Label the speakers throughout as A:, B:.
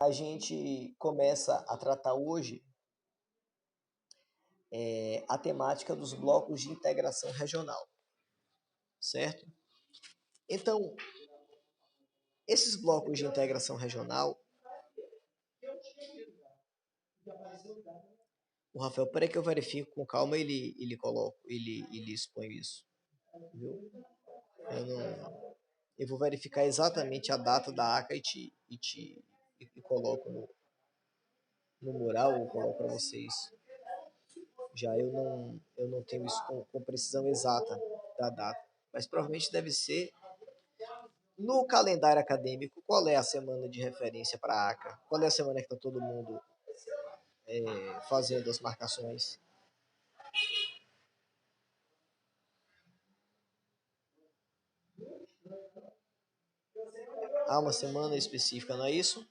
A: a gente começa a tratar hoje a temática dos blocos de integração regional, certo? Então, esses blocos de integração regional, o Rafael, peraí que eu verifico com calma, ele coloca, ele expõe isso, viu? Eu vou verificar exatamente a data da ACA e coloco no mural, ou coloco para vocês. Já eu não tenho isso com precisão exata da data, mas provavelmente deve ser no calendário acadêmico. Qual é a semana de referência para a ACA? Qual é a semana que está todo mundo fazendo as marcações? Há uma semana específica, não é isso?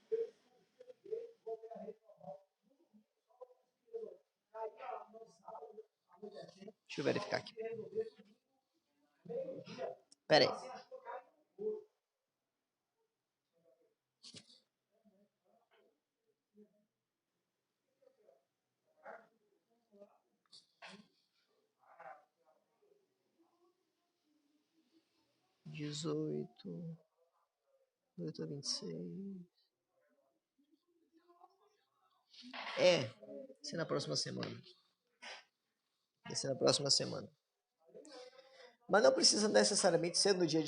A: Deixa eu verificar aqui. Pera aí. 18, 18 a 26. É, ser na próxima semana. Vai ser na próxima semana. Mas não precisa necessariamente ser no dia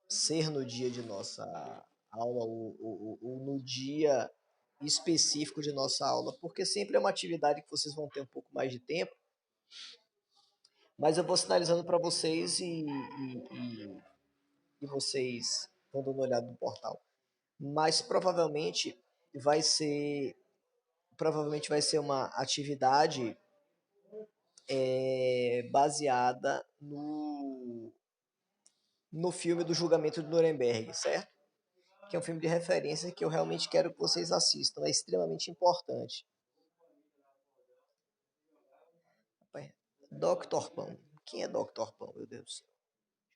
A: ser no dia de nossa aula ou no dia específico de nossa aula, porque sempre é uma atividade que vocês vão ter um pouco mais de tempo, mas eu vou sinalizando para vocês e vocês vão dando uma olhada no portal. Mas vai ser provavelmente vai ser uma atividade baseada no filme do Julgamento de Nuremberg, certo? Que é um filme de referência que eu realmente quero que vocês assistam. É extremamente importante. Dr. Pão. Quem é Dr. Pão, meu Deus do céu?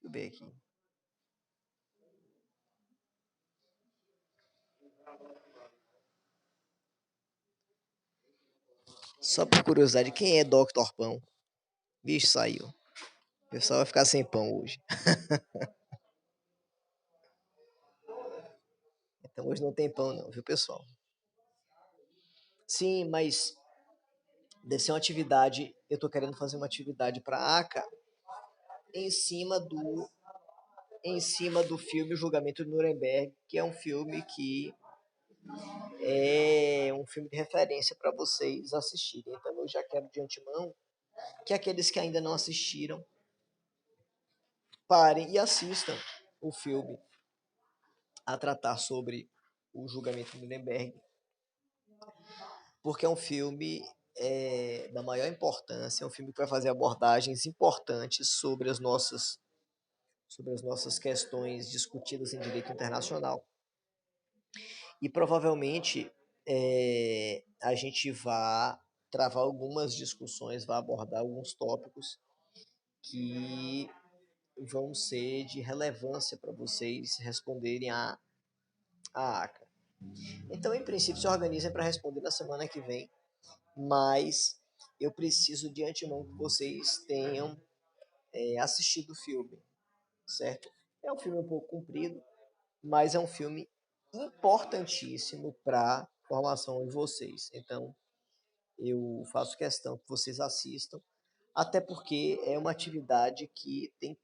A: Deixa eu ver aqui. Só por curiosidade, quem é Dr. Pão? Bicho, saiu. O pessoal vai ficar sem pão hoje. Então hoje não tem pão não, viu, pessoal? Sim, mas deve ser uma atividade. Eu tô querendo fazer uma atividade para a ACA em cima do em cima do filme O Julgamento de Nuremberg, que é um filme que é um filme de referência para vocês assistirem. Então eu já quero de antemão que aqueles que ainda não assistiram parem e assistam o filme a tratar sobre o julgamento de Nuremberg, porque é um filme da maior importância, é um filme que vai fazer abordagens importantes sobre as nossas questões discutidas em direito internacional. E provavelmente a gente vai travar algumas discussões, vai abordar alguns tópicos que vão ser de relevância para vocês responderem a ACA. Então, em princípio, se organizem para responder na semana que vem, mas eu preciso de antemão que vocês tenham assistido o filme, certo? É um filme um pouco comprido, mas é um filme importantíssimo para a formação de vocês. Então, eu faço questão que vocês assistam, até porque é uma atividade que tem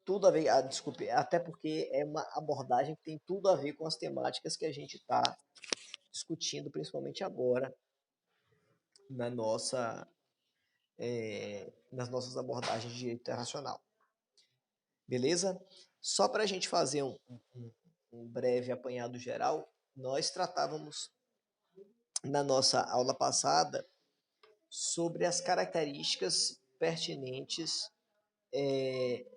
A: tudo a ver, desculpe, até porque é uma abordagem que tem tudo a ver com as temáticas que a gente está discutindo, principalmente agora, na nossa, nas nossas abordagens de direito internacional. Beleza? Só para a gente fazer um breve apanhado geral, nós tratávamos na nossa aula passada sobre as características pertinentes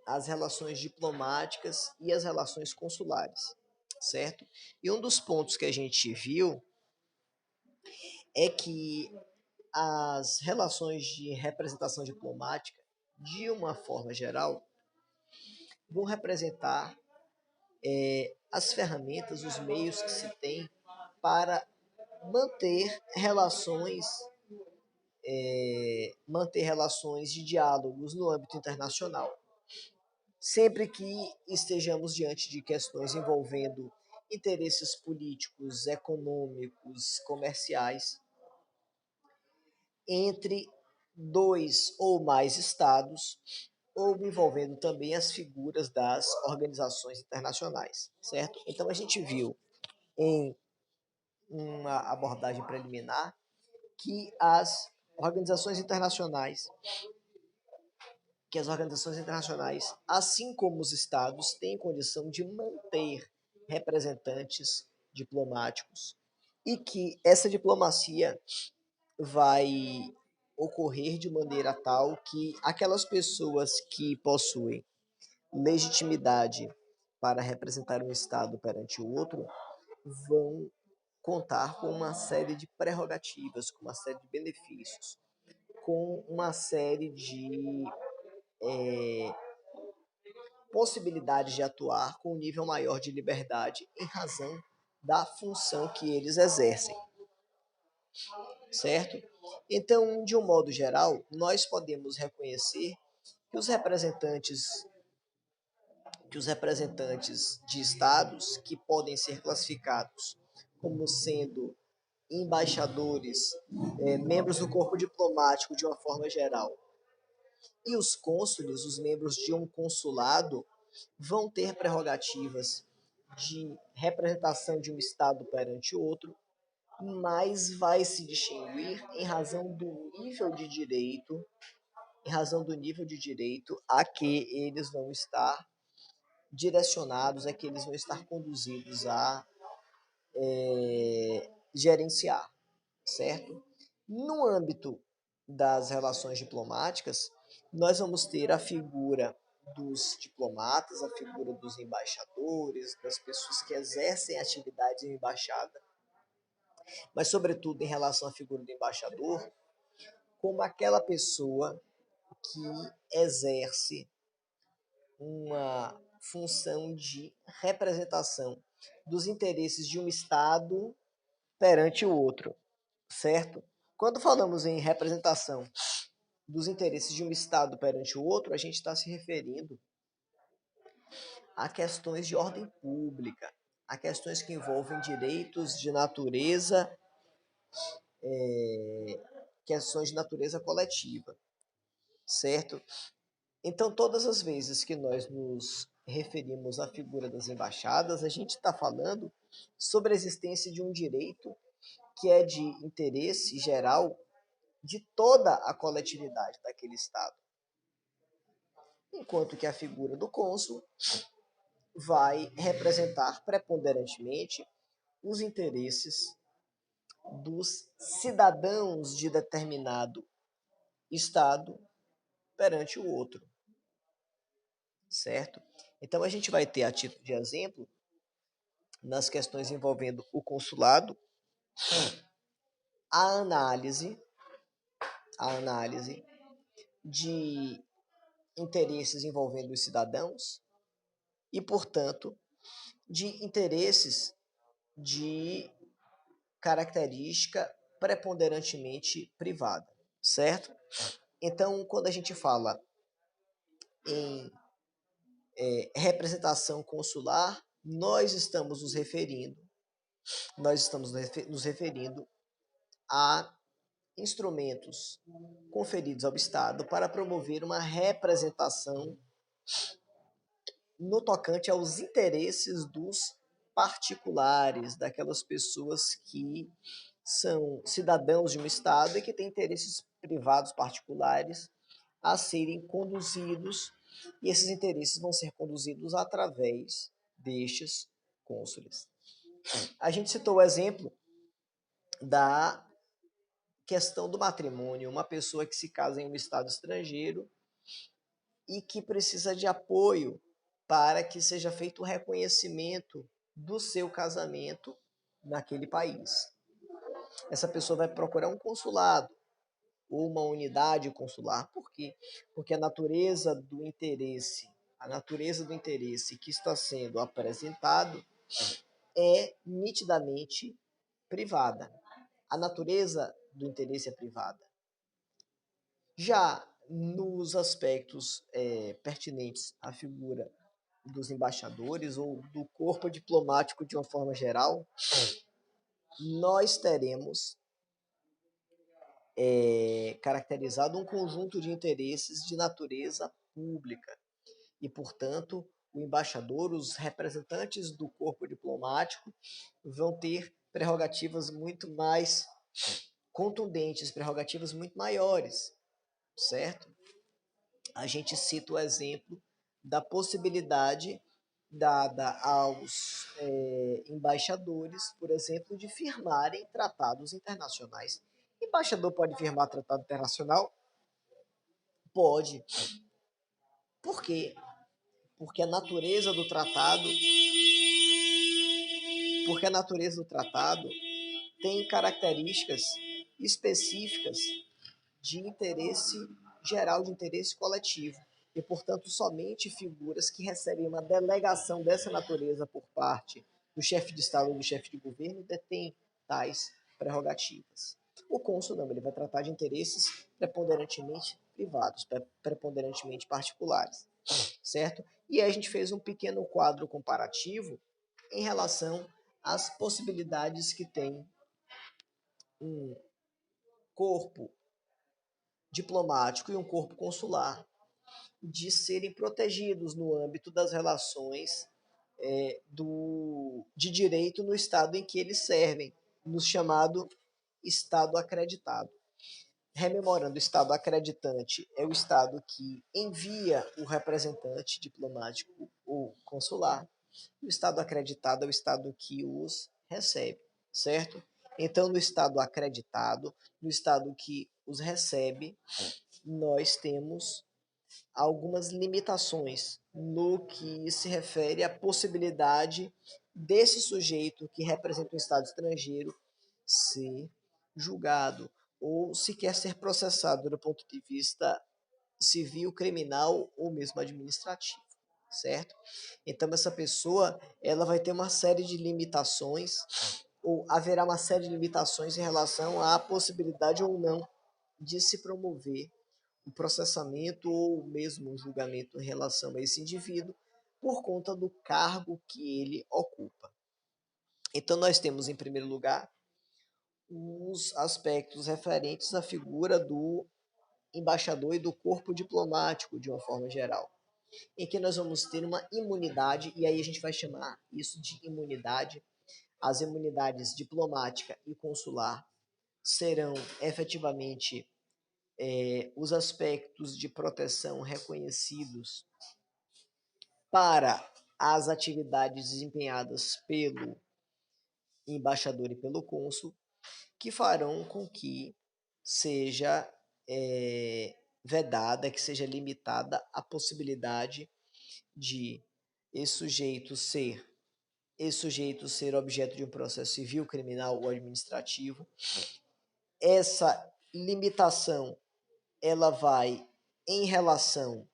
A: às relações diplomáticas e às relações consulares, certo? E um dos pontos que a gente viu é que as relações de representação diplomática, de uma forma geral, vão representar as ferramentas, os meios que se tem para manter relações de diálogos no âmbito internacional. Sempre que estejamos diante de questões envolvendo interesses políticos, econômicos, comerciais, entre dois ou mais estados, ou envolvendo também as figuras das organizações internacionais, certo? Então a gente viu em uma abordagem preliminar que organizações internacionais, assim como os estados, têm condição de manter representantes diplomáticos e que essa diplomacia vai ocorrer de maneira tal que aquelas pessoas que possuem legitimidade para representar um Estado perante o outro vão contar com uma série de prerrogativas, com uma série de benefícios, com uma série de possibilidades de atuar com um nível maior de liberdade em razão da função que eles exercem, certo? Então, de um modo geral, nós podemos reconhecer que os representantes de estados que podem ser classificados como sendo embaixadores, membros do corpo diplomático de uma forma geral, e os cônsules, os membros de um consulado, vão ter prerrogativas de representação de um estado perante outro, mas vai se distinguir em razão do nível de direito a que eles vão estar direcionados, a que eles vão estar conduzidos a gerenciar, certo? No âmbito das relações diplomáticas, nós vamos ter a figura dos diplomatas, a figura dos embaixadores, das pessoas que exercem atividades em embaixada, mas, sobretudo, em relação à figura do embaixador, como aquela pessoa que exerce uma função de representação dos interesses de um Estado perante o outro, certo? Quando falamos em representação dos interesses de um Estado perante o outro, a gente está se referindo a questões de ordem pública, a questões que envolvem direitos de natureza, questões de natureza coletiva, certo? Então, todas as vezes que nós nos referimos à figura das embaixadas, a gente está falando sobre a existência de um direito que é de interesse geral de toda a coletividade daquele Estado. Enquanto que a figura do cônsul vai representar preponderantemente os interesses dos cidadãos de determinado Estado perante o outro, certo? Então a gente vai ter, a título de exemplo, nas questões envolvendo o consulado, a análise, de interesses envolvendo os cidadãos e, portanto, de interesses de característica preponderantemente privada, certo? Então, quando a gente fala em representação consular, nós estamos nos referindo a instrumentos conferidos ao Estado para promover uma representação no tocante aos interesses dos particulares, daquelas pessoas que são cidadãos de um Estado e que têm interesses privados particulares a serem conduzidos, e esses interesses vão ser conduzidos através destes cônsules. A gente citou o exemplo da questão do matrimônio, uma pessoa que se casa em um estado estrangeiro e que precisa de apoio para que seja feito o reconhecimento do seu casamento naquele país. Essa pessoa vai procurar um consulado ou uma unidade consular. Por quê? Porque a natureza do interesse a natureza do interesse que está sendo apresentado é nitidamente privada. A natureza do interesse é privada. Já nos aspectos pertinentes à figura dos embaixadores ou do corpo diplomático de uma forma geral, nós teremos caracterizado um conjunto de interesses de natureza pública e, portanto, o embaixador, os representantes do corpo diplomático vão ter prerrogativas muito mais contundentes, prerrogativas muito maiores, certo? A gente cita o exemplo da possibilidade dada aos embaixadores, por exemplo, de firmarem tratados internacionais. O embaixador pode firmar tratado internacional? Pode. Por quê? Porque a natureza do tratado, tem características específicas de interesse geral, de interesse coletivo. E, portanto, somente figuras que recebem uma delegação dessa natureza por parte do chefe de Estado ou do chefe de governo detêm tais prerrogativas. O cônsul não, ele vai tratar de interesses preponderantemente privados, preponderantemente particulares, certo? E aí a gente fez um pequeno quadro comparativo em relação às possibilidades que tem um corpo diplomático e um corpo consular de serem protegidos no âmbito das relações de direito no estado em que eles servem, no chamado estado acreditado. Rememorando, o estado acreditante é o estado que envia o representante diplomático ou consular. O estado acreditado é o estado que os recebe, certo? Então, no estado acreditado, no estado que os recebe, nós temos algumas limitações no que se refere à possibilidade desse sujeito que representa um Estado estrangeiro ser julgado ou sequer ser processado do ponto de vista civil, criminal ou mesmo administrativo, certo? Então essa pessoa ela vai ter uma série de limitações ou haverá uma série de limitações em relação à possibilidade ou não de se promover o processamento ou mesmo um julgamento em relação a esse indivíduo por conta do cargo que ele ocupa. Então nós temos em primeiro lugar os aspectos referentes à figura do embaixador e do corpo diplomático de uma forma geral, em que nós vamos ter uma imunidade, e aí a gente vai chamar isso de imunidade. As imunidades diplomática e consular serão efetivamente os aspectos de proteção reconhecidos para as atividades desempenhadas pelo embaixador e pelo cônsul, que farão com que seja vedada, que seja limitada a possibilidade de esse sujeito ser objeto de um processo civil, criminal ou administrativo. Essa limitação ela vai em relação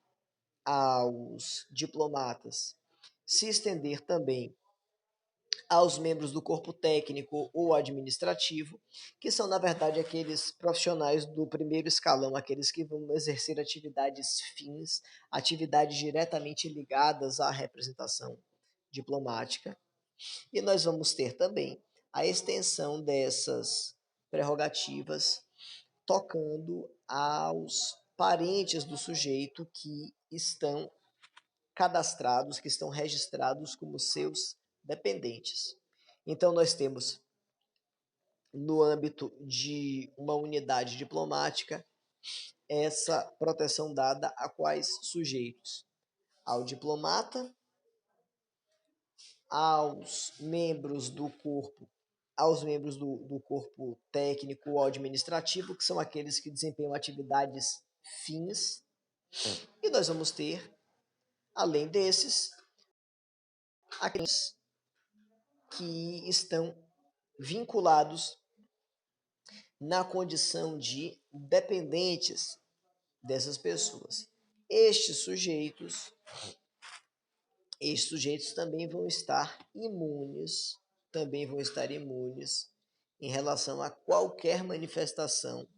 A: aos diplomatas se estender também aos membros do corpo técnico ou administrativo, que são, na verdade, aqueles profissionais do primeiro escalão, aqueles que vão exercer atividades fins, atividades diretamente ligadas à representação diplomática. E nós vamos ter também a extensão dessas prerrogativas tocando aos parentes do sujeito que estão cadastrados, que estão registrados como seus dependentes. Então, nós temos, no âmbito de uma unidade diplomática, essa proteção dada a quais sujeitos? Ao diplomata, aos membros do corpo, aos membros do corpo técnico ou administrativo, que são aqueles que desempenham atividades fins, e nós vamos ter, além desses, aqueles que estão vinculados na condição de dependentes dessas pessoas. Estes sujeitos esses sujeitos também vão estar imunes, em relação a qualquer manifestação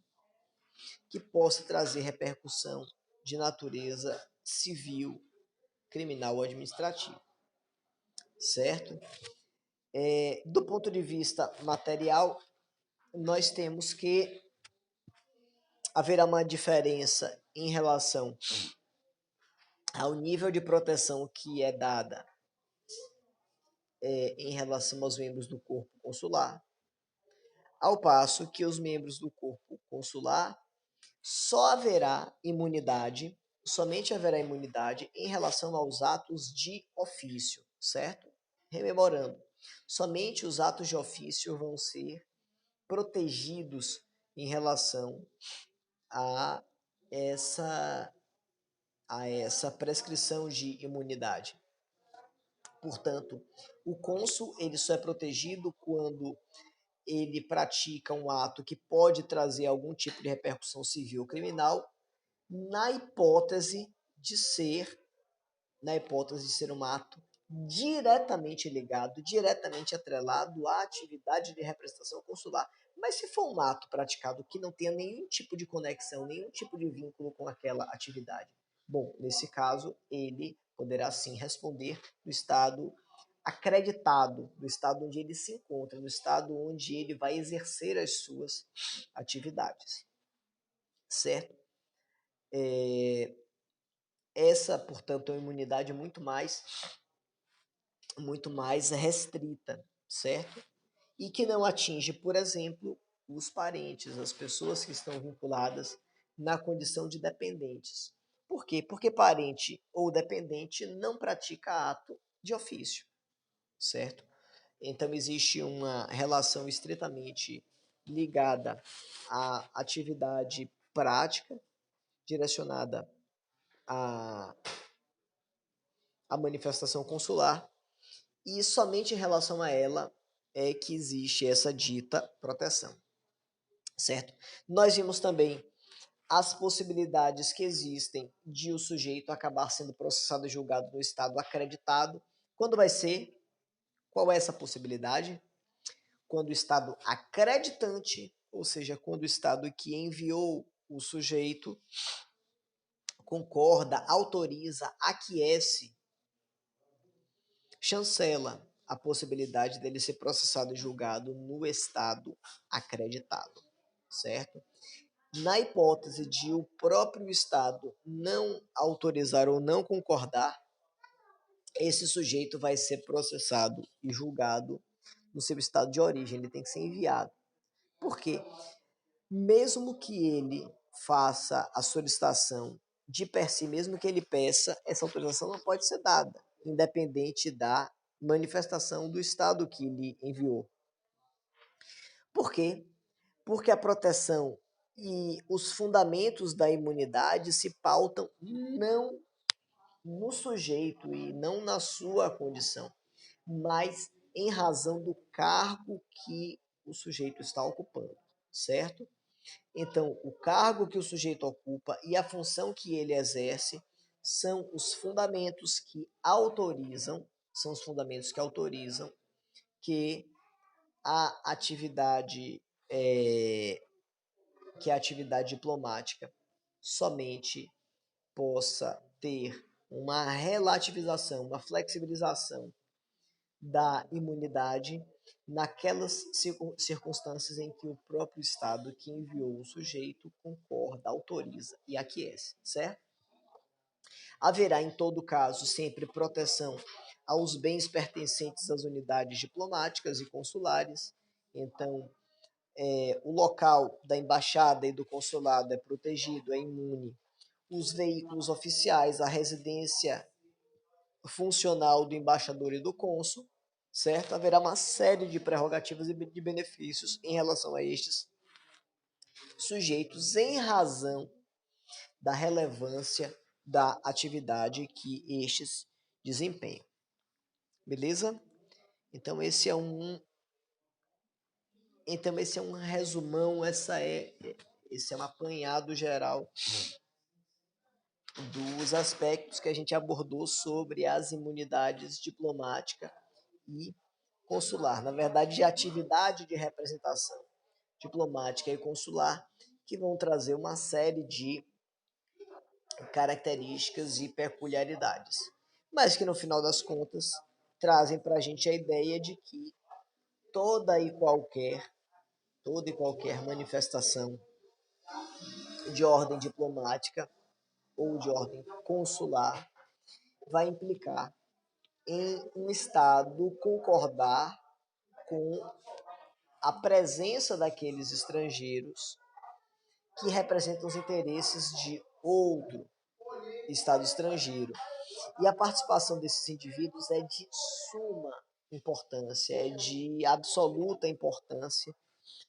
A: que possa trazer repercussão de natureza civil, criminal ou administrativa, certo? Do ponto de vista material, nós temos que haverá uma diferença em relação ao nível de proteção que é dada em relação aos membros do corpo consular, ao passo que os membros do corpo consular somente haverá imunidade em relação aos atos de ofício, certo? Rememorando, somente os atos de ofício vão ser protegidos em relação a essa, a essa prescrição de imunidade. Portanto, o cônsul ele só é protegido quando ele pratica um ato que pode trazer algum tipo de repercussão civil ou criminal, na hipótese de ser um ato diretamente ligado, diretamente atrelado à atividade de representação consular. Mas se for um ato praticado que não tenha nenhum tipo de conexão, nenhum tipo de vínculo com aquela atividade, bom, nesse caso, ele poderá sim responder do estado acreditado, do estado onde ele se encontra, do estado onde ele vai exercer as suas atividades, certo? Essa, portanto, é uma imunidade muito mais restrita, certo? E que não atinge, por exemplo, os parentes, as pessoas que estão vinculadas na condição de dependentes. Por quê? Porque parente ou dependente não pratica ato de ofício, certo? Então existe uma relação estritamente ligada à atividade prática direcionada à manifestação consular, e somente em relação a ela é que existe essa dita proteção, certo? Nós vimos também as possibilidades que existem de o sujeito acabar sendo processado e julgado no estado acreditado. Quando vai ser? Qual é essa possibilidade? Quando o estado acreditante, ou seja, quando o estado que enviou o sujeito concorda, autoriza, aquece, chancela a possibilidade dele ser processado e julgado no estado acreditado, certo? Na hipótese de o próprio estado não autorizar ou não concordar, esse sujeito vai ser processado e julgado no seu estado de origem, ele tem que ser enviado. Por quê? Mesmo que ele faça a solicitação de per si, mesmo que ele peça, essa autorização não pode ser dada, independente da manifestação do estado que lhe enviou. Por quê? Porque a proteção e os fundamentos da imunidade se pautam não no sujeito e não na sua condição, mas em razão do cargo que o sujeito está ocupando, certo? Então, o cargo que o sujeito ocupa e a função que ele exerce são os fundamentos que autorizam, que a atividade diplomática somente possa ter uma relativização, uma flexibilização da imunidade naquelas circunstâncias em que o próprio Estado que enviou o sujeito concorda, autoriza e aquece, certo? Haverá, em todo caso, sempre proteção aos bens pertencentes às unidades diplomáticas e consulares. Então, o local da embaixada e do consulado é protegido, é imune. Os veículos oficiais, a residência funcional do embaixador e do cônsul, certo? Haverá uma série de prerrogativas e de benefícios em relação a estes sujeitos em razão da relevância da atividade que estes desempenham. Beleza? Então esse é um resumão, esse é um apanhado geral dos aspectos que a gente abordou sobre as imunidades diplomática e consular. Na verdade, de atividade de representação diplomática e consular, que vão trazer uma série de características e peculiaridades, mas que no final das contas trazem para a gente a ideia de que toda e qualquer toda e qualquer manifestação de ordem diplomática ou de ordem consular vai implicar em um Estado concordar com a presença daqueles estrangeiros que representam os interesses de outro Estado estrangeiro. E a participação desses indivíduos é de suma importância, é de absoluta importância,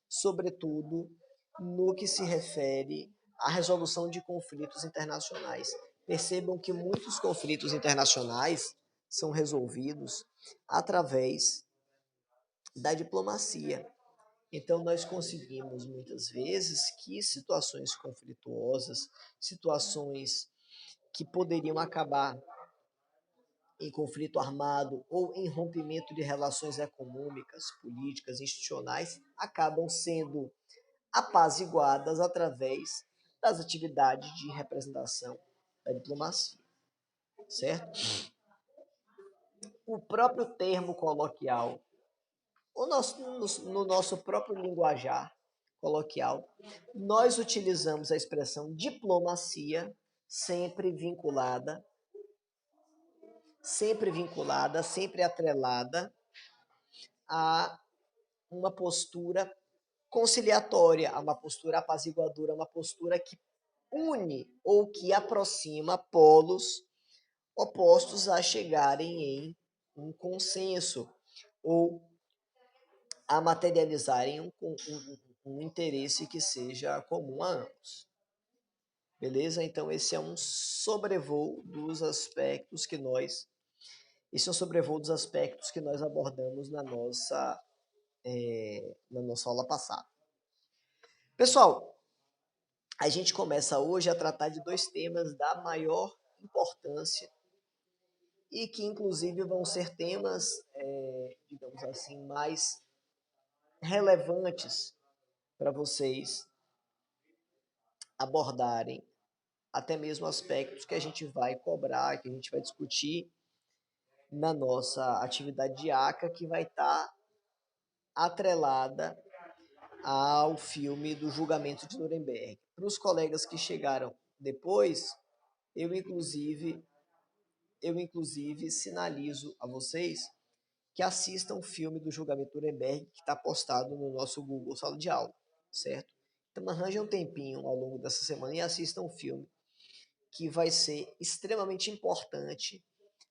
A: sobretudo no que se refere à resolução de conflitos internacionais. Percebam que muitos conflitos internacionais são resolvidos através da diplomacia. Então, nós conseguimos muitas vezes que situações conflituosas, situações que poderiam acabar em conflito armado ou em rompimento de relações econômicas, políticas, institucionais, acabam sendo apaziguadas através das atividades de representação da diplomacia, certo? O próprio termo coloquial, no nosso próprio linguajar coloquial, nós utilizamos a expressão diplomacia sempre atrelada a uma postura conciliatória, a uma postura apaziguadora, uma postura que une ou que aproxima polos opostos a chegarem em um consenso ou a materializarem um interesse que seja comum a ambos. Beleza? Então esse é um sobrevoo dos aspectos que nós abordamos na nossa aula passada. Pessoal, a gente começa hoje a tratar de dois temas da maior importância e que inclusive vão ser temas, digamos assim, mais relevantes para vocês abordarem, até mesmo aspectos que a gente vai cobrar, que a gente vai discutir na nossa atividade de ACA, que vai estar atrelada ao filme do Julgamento de Nuremberg. Para os colegas que chegaram depois, eu inclusive sinalizo a vocês que assistam o filme do Julgamento de Nuremberg, que está postado no nosso Google Sala de Aula, certo? Então arranjem um tempinho ao longo dessa semana e assistam o filme, que vai ser extremamente importante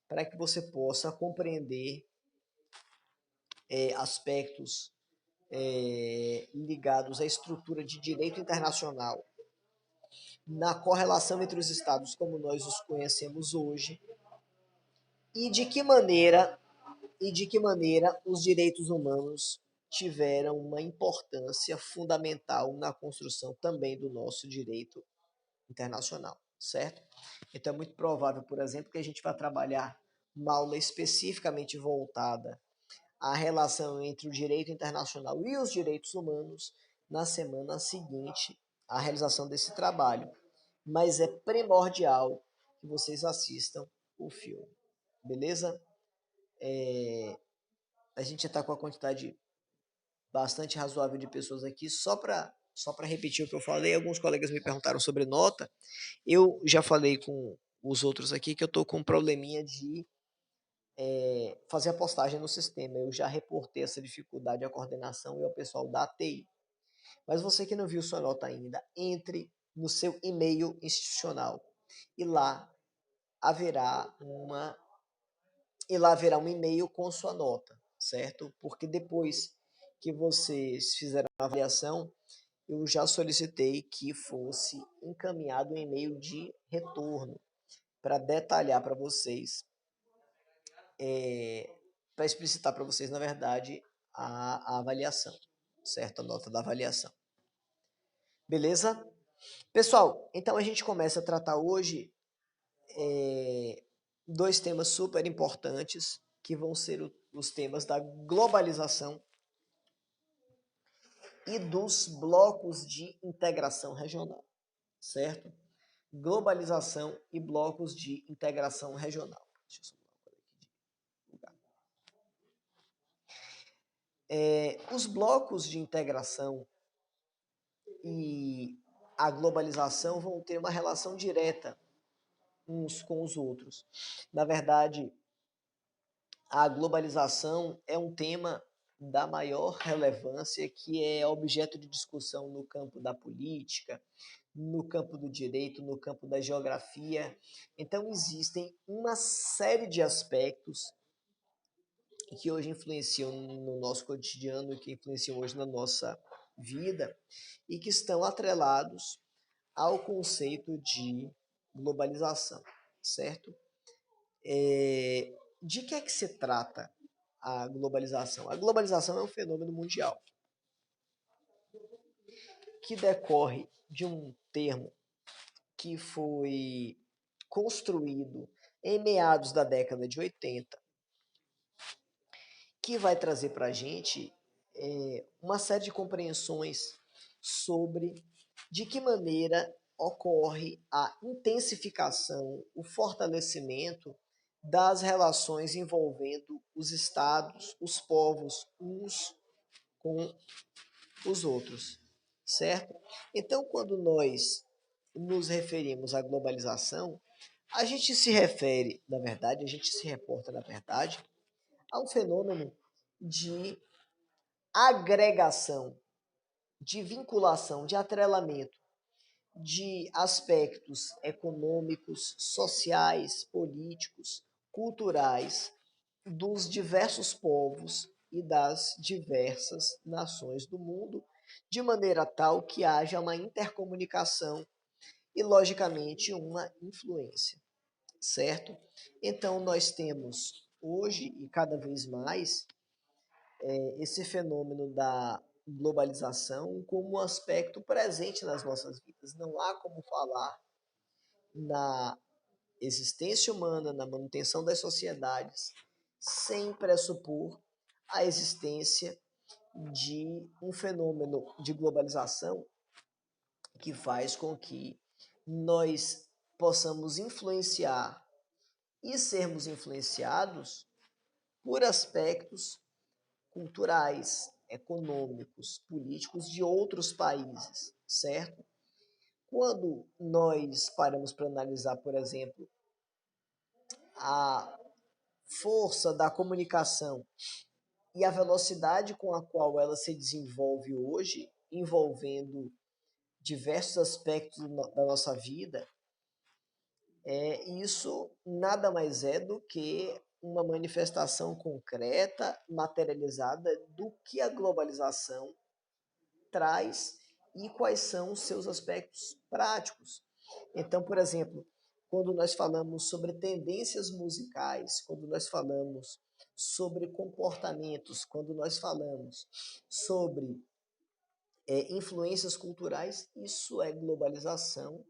A: para que você possa compreender aspectos ligados à estrutura de direito internacional, na correlação entre os estados como nós os conhecemos hoje, e de que maneira os direitos humanos tiveram uma importância fundamental na construção também do nosso direito internacional, certo? Então é muito provável, por exemplo, que a gente vai trabalhar uma aula especificamente voltada à relação entre o direito internacional e os direitos humanos na semana seguinte à realização desse trabalho. Mas é primordial que vocês assistam o filme, beleza? A gente está com a quantidade bastante razoável de pessoas aqui. Só para repetir o que eu falei, alguns colegas me perguntaram sobre nota. Eu já falei com os outros aqui que eu estou com um probleminha de fazer a postagem no sistema. Eu já reportei essa dificuldade à coordenação e ao pessoal da TI. Mas você que não viu sua nota ainda, entre no seu e-mail institucional e lá haverá um e-mail com sua nota, certo? Porque depois que vocês fizeram a avaliação, eu já solicitei que fosse encaminhado um e-mail de retorno para detalhar para vocês, para explicitar para vocês, na verdade, a avaliação, certo? A nota da avaliação. Beleza? Pessoal, então a gente começa a tratar hoje dois temas super importantes, que vão ser os temas da globalização e dos blocos de integração regional, certo? Globalização e blocos de integração regional. Deixa eu só mudar aqui de lugar. Os blocos de integração e a globalização vão ter uma relação direta uns com os outros. Na verdade, a globalização é um tema da maior relevância que é objeto de discussão no campo da política, no campo do direito, no campo da geografia. Então, existem uma série de aspectos que hoje influenciam no nosso cotidiano e que influenciam hoje na nossa vida e que estão atrelados ao conceito de globalização, certo? De que é que se trata a globalização? A globalização é um fenômeno mundial que decorre de um termo que foi construído em meados da década de 80, que vai trazer para a gente uma série de compreensões sobre de que maneira ocorre a intensificação, o fortalecimento das relações envolvendo os estados, os povos, uns com os outros, certo? Então, quando nós nos referimos à globalização, a gente se refere, na verdade, a gente se reporta, na verdade, a um fenômeno de agregação, de vinculação, de atrelamento de aspectos econômicos, sociais, políticos, culturais dos diversos povos e das diversas nações do mundo, de maneira tal que haja uma intercomunicação e, logicamente, uma influência, certo? Então, nós temos hoje e cada vez mais esse fenômeno da globalização como um aspecto presente nas nossas vidas. Não há como falar na existência humana, na manutenção das sociedades, sem pressupor a existência de um fenômeno de globalização que faz com que nós possamos influenciar e sermos influenciados por aspectos culturais, econômicos, políticos de outros países, certo? Quando nós paramos para analisar, por exemplo, a força da comunicação e a velocidade com a qual ela se desenvolve hoje, envolvendo diversos aspectos da nossa vida, isso nada mais é do que uma manifestação concreta, materializada do que a globalização traz e quais são os seus aspectos práticos. Então, por exemplo, quando nós falamos sobre tendências musicais, quando nós falamos sobre comportamentos, quando nós falamos sobre influências culturais, isso é globalização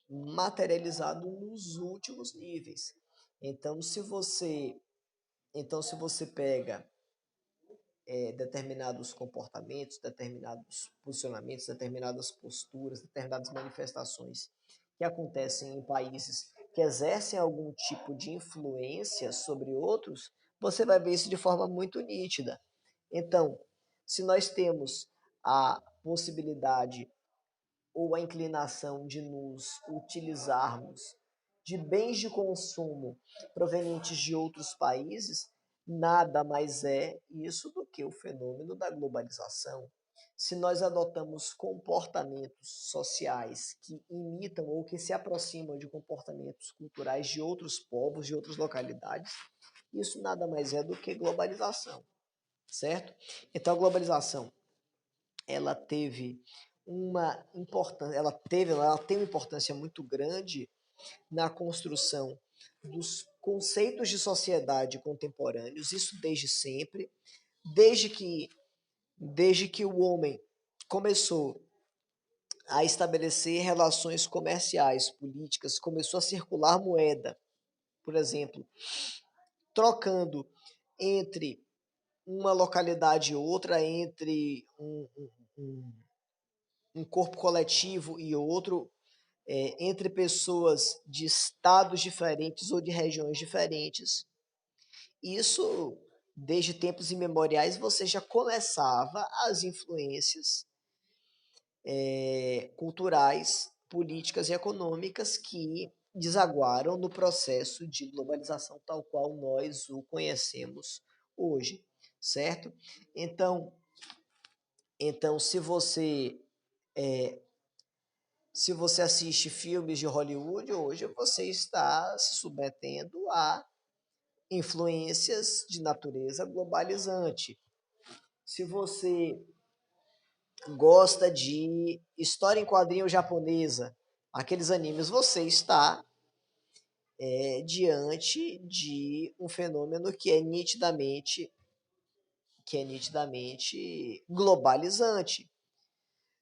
A: materializado nos últimos níveis. Então, se você pega determinados comportamentos, determinados posicionamentos, determinadas posturas, determinadas manifestações que acontecem em países que exercem algum tipo de influência sobre outros, você vai ver isso de forma muito nítida. Então, se nós temos a possibilidade ou a inclinação de nos utilizarmos de bens de consumo provenientes de outros países, nada mais é isso do que o fenômeno da globalização. Se nós adotamos comportamentos sociais que imitam ou que se aproximam de comportamentos culturais de outros povos, de outras localidades, isso nada mais é do que globalização, certo? Então a globalização, ela teve uma importância, ela tem uma importância muito grande na construção dos conceitos de sociedade contemporâneos, isso desde sempre, desde que o homem começou a estabelecer relações comerciais, políticas, começou a circular moeda, por exemplo, trocando entre uma localidade e outra, entre um corpo coletivo e outro, entre pessoas de estados diferentes ou de regiões diferentes. Isso, desde tempos imemoriais, você já começava as influências culturais, políticas e econômicas que desaguaram no processo de globalização tal qual nós o conhecemos hoje, certo? Então, então se você assiste filmes de Hollywood hoje, você está se submetendo a influências de natureza globalizante. Se você gosta de história em quadrinho japonesa, aqueles animes, você está diante de um fenômeno que é nitidamente globalizante.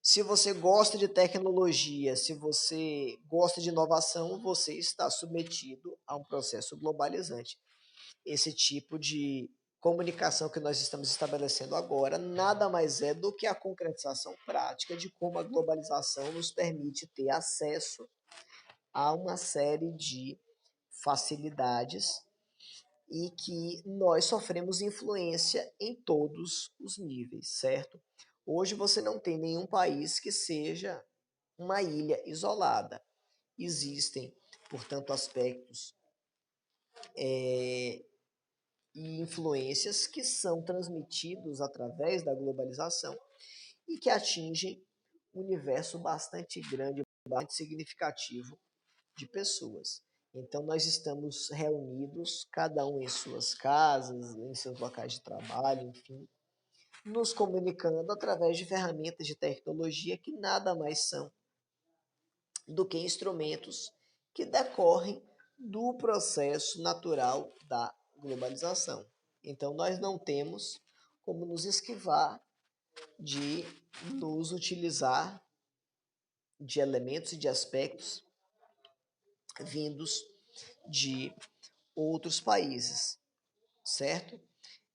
A: Se você gosta de tecnologia, se você gosta de inovação, você está submetido a um processo globalizante. Esse tipo de comunicação que nós estamos estabelecendo agora nada mais é do que a concretização prática de como a globalização nos permite ter acesso a uma série de facilidades e que nós sofremos influência em todos os níveis, certo? Hoje você não tem nenhum país que seja uma ilha isolada. Existem, portanto, aspectos e influências que são transmitidos através da globalização e que atingem um universo bastante grande, bastante significativo de pessoas. Então, nós estamos reunidos, cada um em suas casas, em seus locais de trabalho, enfim, nos comunicando através de ferramentas de tecnologia que nada mais são do que instrumentos que decorrem do processo natural da globalização. Então, nós não temos como nos esquivar de nos utilizar de elementos e de aspectos vindos de outros países, certo?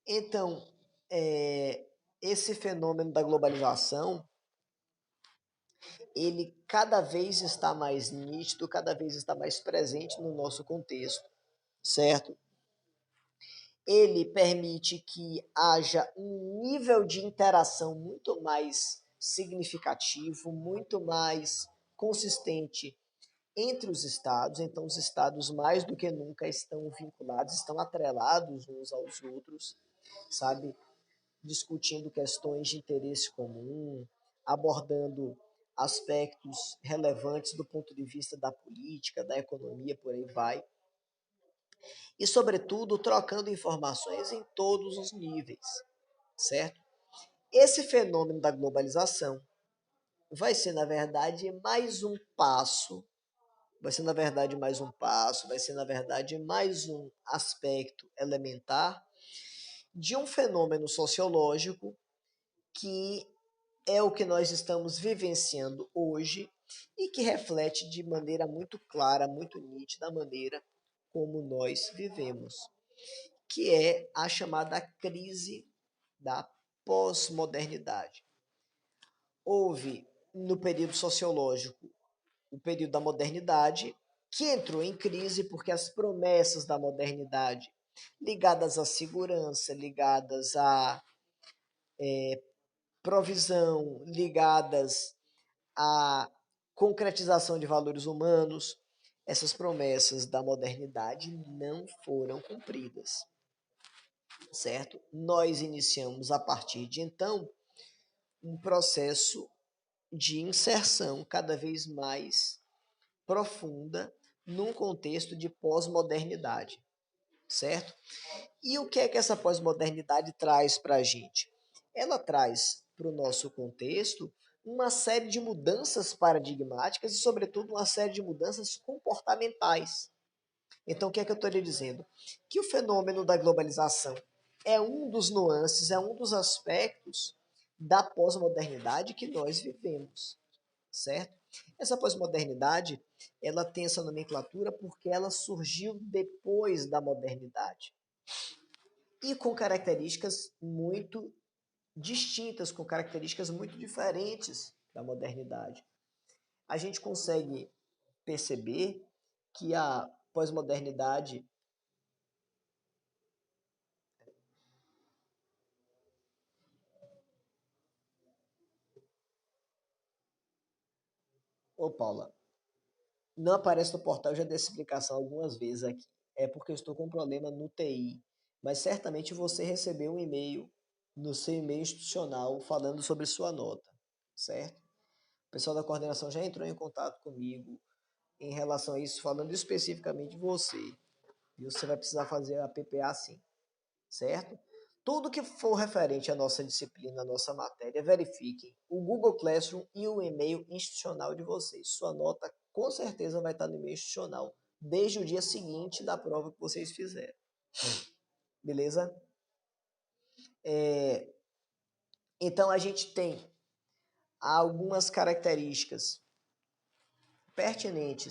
A: Então, esse fenômeno da globalização, ele cada vez está mais nítido, cada vez está mais presente no nosso contexto, certo? Ele permite que haja um nível de interação muito mais significativo, muito mais consistente entre os estados. Então, os estados, mais do que nunca, estão vinculados, estão atrelados uns aos outros, sabe? Discutindo questões de interesse comum, abordando aspectos relevantes do ponto de vista da política, da economia, por aí vai. E, sobretudo, trocando informações em todos os níveis, certo? Esse fenômeno da globalização vai ser, na verdade, mais um passo, vai ser, na verdade, mais um passo, vai ser, na verdade, mais um aspecto elementar de um fenômeno sociológico que é o que nós estamos vivenciando hoje e que reflete de maneira muito clara, muito nítida a maneira como nós vivemos, que é a chamada crise da pós-modernidade. Houve, no período sociológico, o período da modernidade, que entrou em crise porque as promessas da modernidade, ligadas à segurança, ligadas à provisão, ligadas à concretização de valores humanos, essas promessas da modernidade não foram cumpridas, certo? Nós iniciamos a partir de então um processo de inserção cada vez mais profunda num contexto de pós-modernidade, certo? E o que é que essa pós-modernidade traz para a gente? Ela traz para o nosso contexto uma série de mudanças paradigmáticas e, sobretudo, uma série de mudanças comportamentais. Então, o que é que eu estou lhe dizendo? Que o fenômeno da globalização é um dos nuances, é um dos aspectos da pós-modernidade que nós vivemos. certo? Essa pós-modernidade, ela tem essa nomenclatura porque ela surgiu depois da modernidade e com características muito distintas, com características muito diferentes da modernidade. A gente consegue perceber que a pós-modernidade. Ô, Paula, não aparece no portal, eu já dei essa explicação algumas vezes aqui. É porque eu estou com um problema no TI. Mas certamente você recebeu um e-mail no seu e-mail institucional falando sobre sua nota, certo? O pessoal da coordenação já entrou em contato comigo em relação a isso, falando especificamente de você. E você vai precisar fazer a PPA sim, certo? Tudo que for referente à nossa disciplina, à nossa matéria, verifiquem o Google Classroom e o e-mail institucional de vocês. Sua nota com certeza vai estar no e-mail institucional desde o dia seguinte da prova que vocês fizeram. Beleza? É, então a gente tem algumas características pertinentes